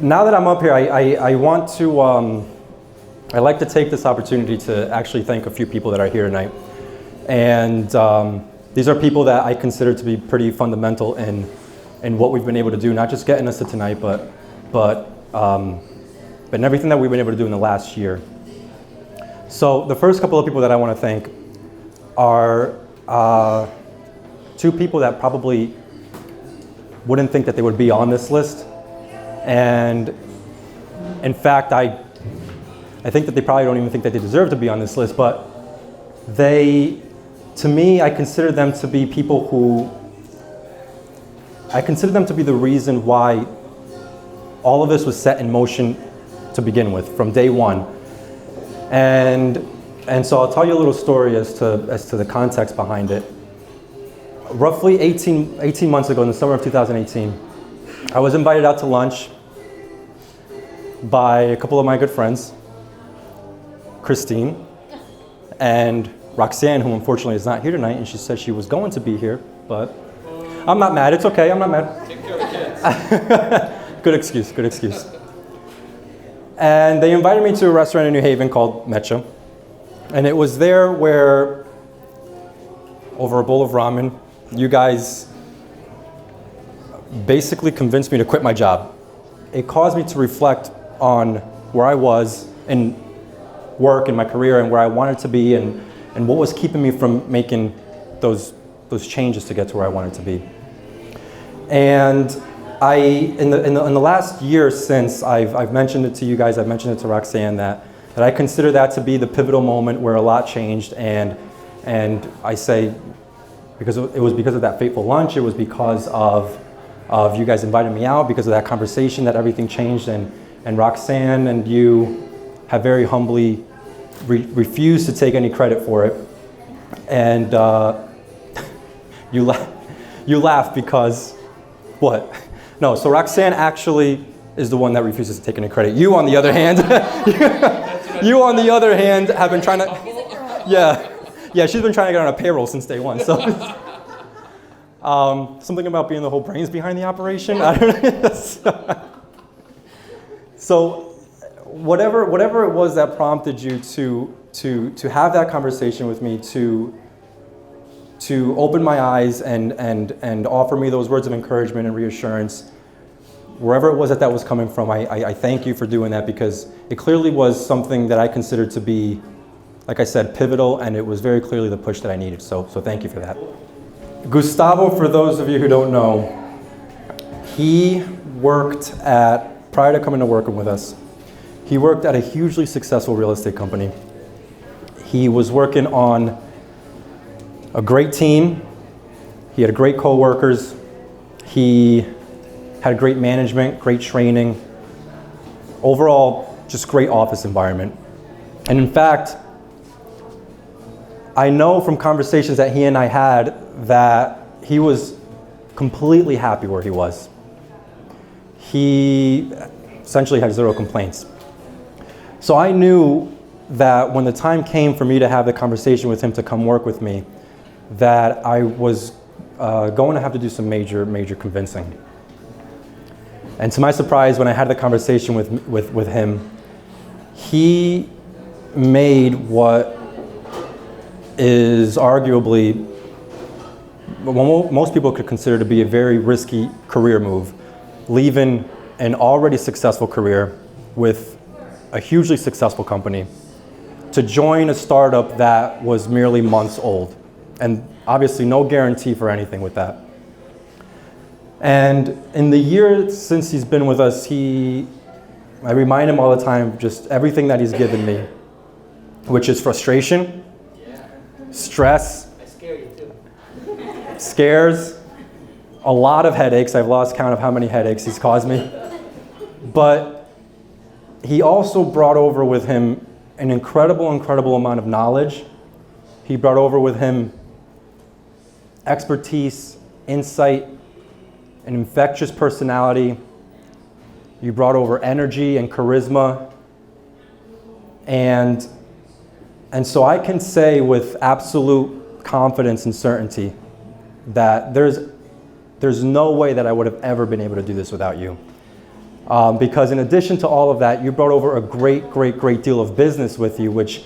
now that I'm up here, I want to, I like to take this opportunity to actually thank a few people that are here tonight. And these are people that I consider to be pretty fundamental in what we've been able to do, not just getting us to tonight, but in everything that we've been able to do in the last year. So the first couple of people that I want to thank are two people that probably wouldn't think that they would be on this list. And in fact, I think that they probably don't even think that they deserve to be on this list, but to me, I consider them to be people who, I consider them to be the reason why all of this was set in motion to begin with, from day one. And so I'll tell you a little story as to the context behind it. Roughly 18 months ago, in the summer of 2018, I was invited out to lunch by a couple of my good friends, Christine and Roxanne, who unfortunately is not here tonight, and she said she was going to be here, but I'm not mad, it's okay, I'm not mad. Take care of the kids. Good excuse, good excuse. And they invited me to a restaurant in New Haven called Mecha. And it was there where, over a bowl of ramen, you guys basically convinced me to quit my job. It caused me to reflect on where I was in work, in my career, and where I wanted to be, and what was keeping me from making those changes to get to where I wanted to be. And in the last year since, I've mentioned it to you guys, I've mentioned it to Roxanne, that I consider that to be the pivotal moment where a lot changed, and I say, because it was because of that fateful lunch, it was because of you guys inviting me out, because of that conversation that everything changed, and Roxanne and you have very humbly refused to take any credit for it. And you laugh because, what? No, so Roxanne actually is the one that refuses to take any credit. You, on the other hand, have been trying to, yeah, she's been trying to get on a payroll since day one. So, something about being the whole brains behind the operation. I don't know. So, whatever it was that prompted you to have that conversation with me, to open my eyes and offer me those words of encouragement and reassurance, wherever it was that was coming from, I thank you for doing that, because it clearly was something that I considered to be, like I said, pivotal, and it was very clearly the push that I needed. So thank you for that. Gustavo, for those of you who don't know, he worked prior to coming to working with us, he worked at a hugely successful real estate company. He was working on a great team. He had great co-workers. He had great management, great training. Overall, just great office environment. And in fact, I know from conversations that he and I had that he was completely happy where he was. He essentially had zero complaints. So I knew that when the time came for me to have the conversation with him to come work with me, that I was going to have to do some major convincing. And to my surprise, when I had the conversation with him, he made what is arguably, what most people could consider to be a very risky career move, leaving an already successful career with a hugely successful company to join a startup that was merely months old. And obviously no guarantee for anything with that. And in the year since he's been with us, I remind him all the time just everything that he's given me, which is frustration, stress, scares, a lot of headaches. I've lost count of how many headaches he's caused me. But he also brought over with him an incredible amount of knowledge. He brought over with him expertise, insight, an infectious personality. You brought over energy and charisma. And so I can say with absolute confidence and certainty that there's no way that I would have ever been able to do this without you. Because in addition to all of that, you brought over a great deal of business with you, which,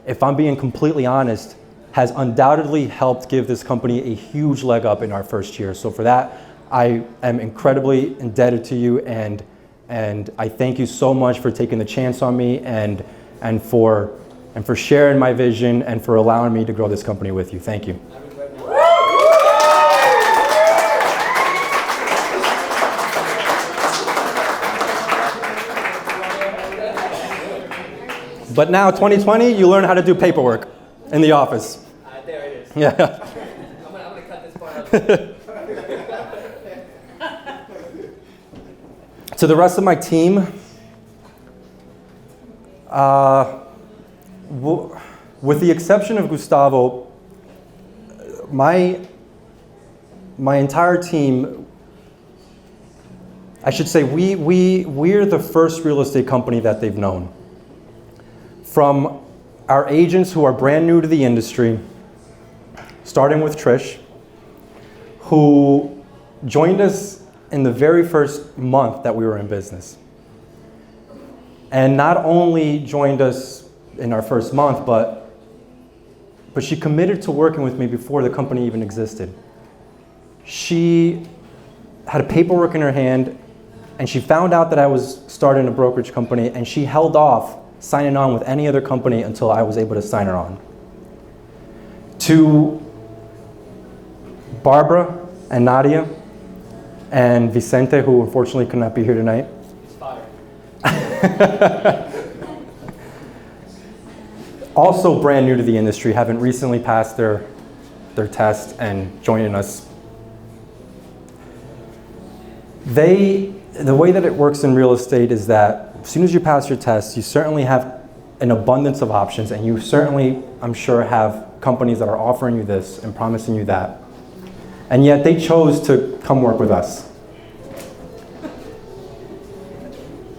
if I'm being completely honest, has undoubtedly helped give this company a huge leg up in our first year. So for that, I am incredibly indebted to you, and I thank you so much for taking the chance on me and for sharing my vision and for allowing me to grow this company with you. Thank you. But now, 2020, you learn how to do paperwork in the office. There it is. Yeah. I'm gonna cut this part out. To the rest of my team, with the exception of Gustavo, my entire team, I should say, we're the first real estate company that they've known. From our agents who are brand new to the industry, starting with Trish, who joined us in the very first month that we were in business. And not only joined us in our first month, but she committed to working with me before the company even existed. She had a paperwork in her hand, and she found out that I was starting a brokerage company, and she held off signing on with any other company until I was able to sign her on. To Barbara and Nadia and Vicente, who unfortunately could not be here tonight. Also brand new to the industry, haven't recently passed their test and joining us. The way that it works in real estate is that as soon as you pass your test, you certainly have an abundance of options, and you certainly, I'm sure, have companies that are offering you this and promising you that. And yet they chose to come work with us.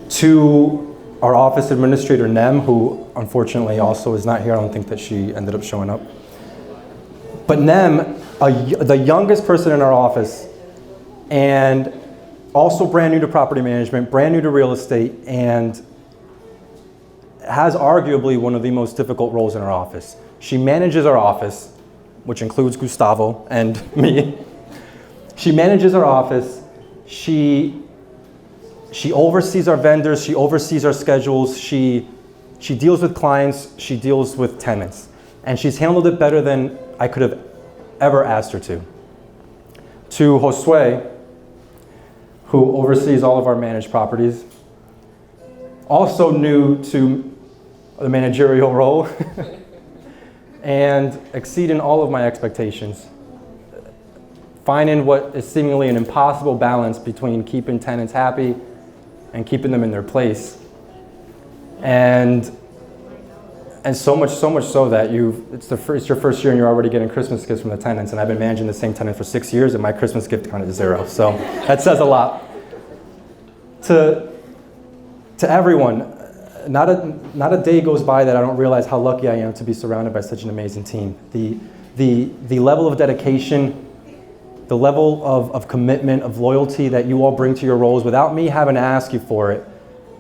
To our office administrator, Nem, who unfortunately also is not here. I don't think that she ended up showing up. But Nem, the youngest person in our office, and also brand new to property management, brand new to real estate, and has arguably one of the most difficult roles in our office. She manages our office, which includes Gustavo and me. She manages our office. She oversees our vendors. She oversees our schedules. She deals with clients. She deals with tenants. And she's handled it better than I could have ever asked her to. To Josue, who oversees all of our managed properties, also new to the managerial role, and exceeding all of my expectations. Finding what is seemingly an impossible balance between keeping tenants happy and keeping them in their place. And so much so that it's your first year and you're already getting Christmas gifts from the tenants, and I've been managing the same tenant for 6 years, and my Christmas gift count is 0. So that says a lot. To everyone, not a day goes by that I don't realize how lucky I am to be surrounded by such an amazing team. The level of dedication, the level of commitment, of loyalty that you all bring to your roles without me having to ask you for it,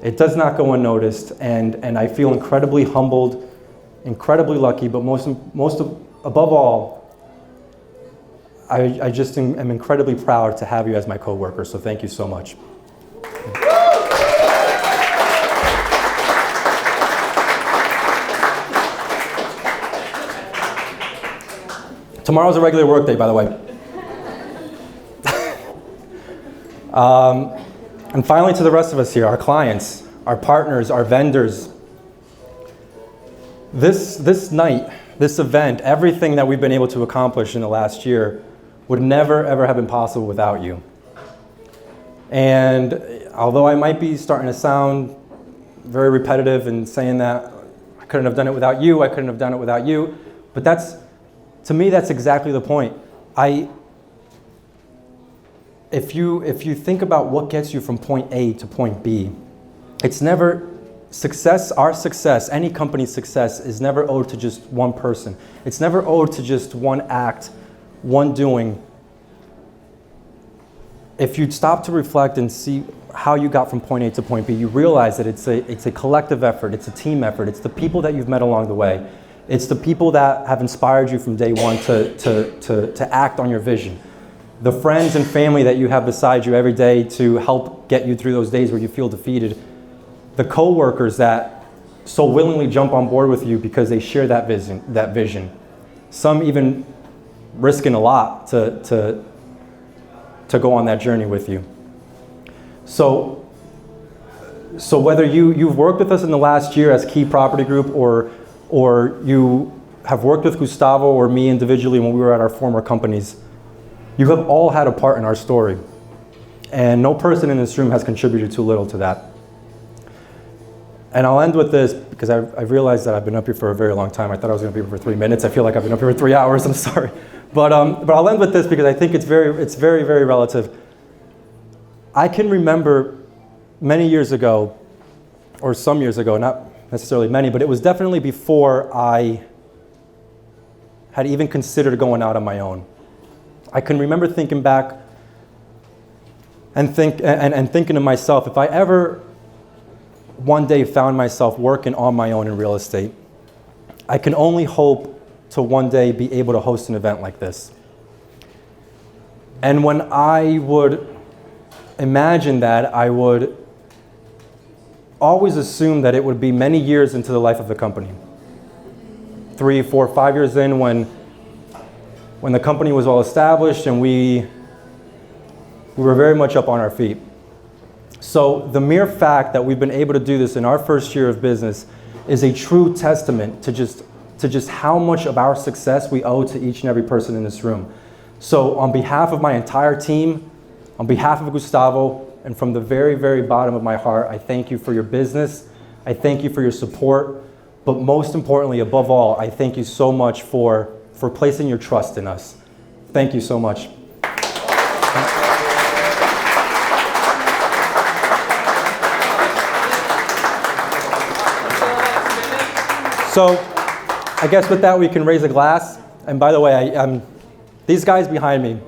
it does not go unnoticed, and I feel incredibly humbled, incredibly lucky, but above all, I just am incredibly proud to have you as my coworker, so thank you so much. Tomorrow's a regular work day, by the way. And finally, to the rest of us here, our clients, our partners, our vendors. This night, this event, everything that we've been able to accomplish in the last year would never, ever have been possible without you. And although I might be starting to sound very repetitive in saying that I couldn't have done it without you, I couldn't have done it without you, but to me, that's exactly the point. If you think about what gets you from point A to point B, it's never success. Our success, any company's success, is never owed to just one person. It's never owed to just one act, one doing. if you stop to reflect and see how you got from point A to point B, you realize that it's a collective effort, it's a team effort, it's the people that you've met along the way. It's the people that have inspired you from day one to act on your vision. The friends and family that you have beside you every day to help get you through those days where you feel defeated. The co-workers that so willingly jump on board with you because they share that vision. Some even risking a lot to go on that journey with you. So whether you've worked with us in the last year as Key Property Group, or you have worked with Gustavo or me individually when we were at our former companies, you have all had a part in our story. And no person in this room has contributed too little to that. And I'll end with this because I've realized that I've been up here for a very long time. I thought I was going to be here for 3 minutes. I feel like I've been up here for 3 hours. I'm sorry. But I'll end with this because I think it's very, very relative. I can remember many years ago, or some years ago, not necessarily many, but it was definitely before I had even considered going out on my own. I can remember thinking back and thinking to myself, if I ever one day found myself working on my own in real estate, I can only hope to one day be able to host an event like this. And when I would imagine that, I would always assume that it would be many years into the life of the company. 3, 4, 5 years in, when the company was well established and we were very much up on our feet. So the mere fact that we've been able to do this in our first year of business is a true testament to just how much of our success we owe to each and every person in this room. So on behalf of my entire team, on behalf of Gustavo, and from the very, very bottom of my heart, I thank you for your business. I thank you for your support. But most importantly, above all, I thank you so much for placing your trust in us. Thank you so much. So I guess with that, we can raise a glass. And by the way, these guys behind me,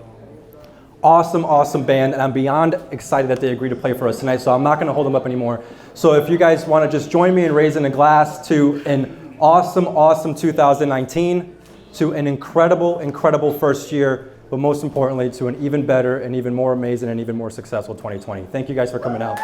awesome, awesome band, and I'm beyond excited that they agreed to play for us tonight, so I'm not going to hold them up anymore. So if you guys want to just join me in raising a glass to an awesome, awesome 2019, to an incredible, incredible first year, but most importantly, to an even better and even more amazing and even more successful 2020. Thank you guys for coming out.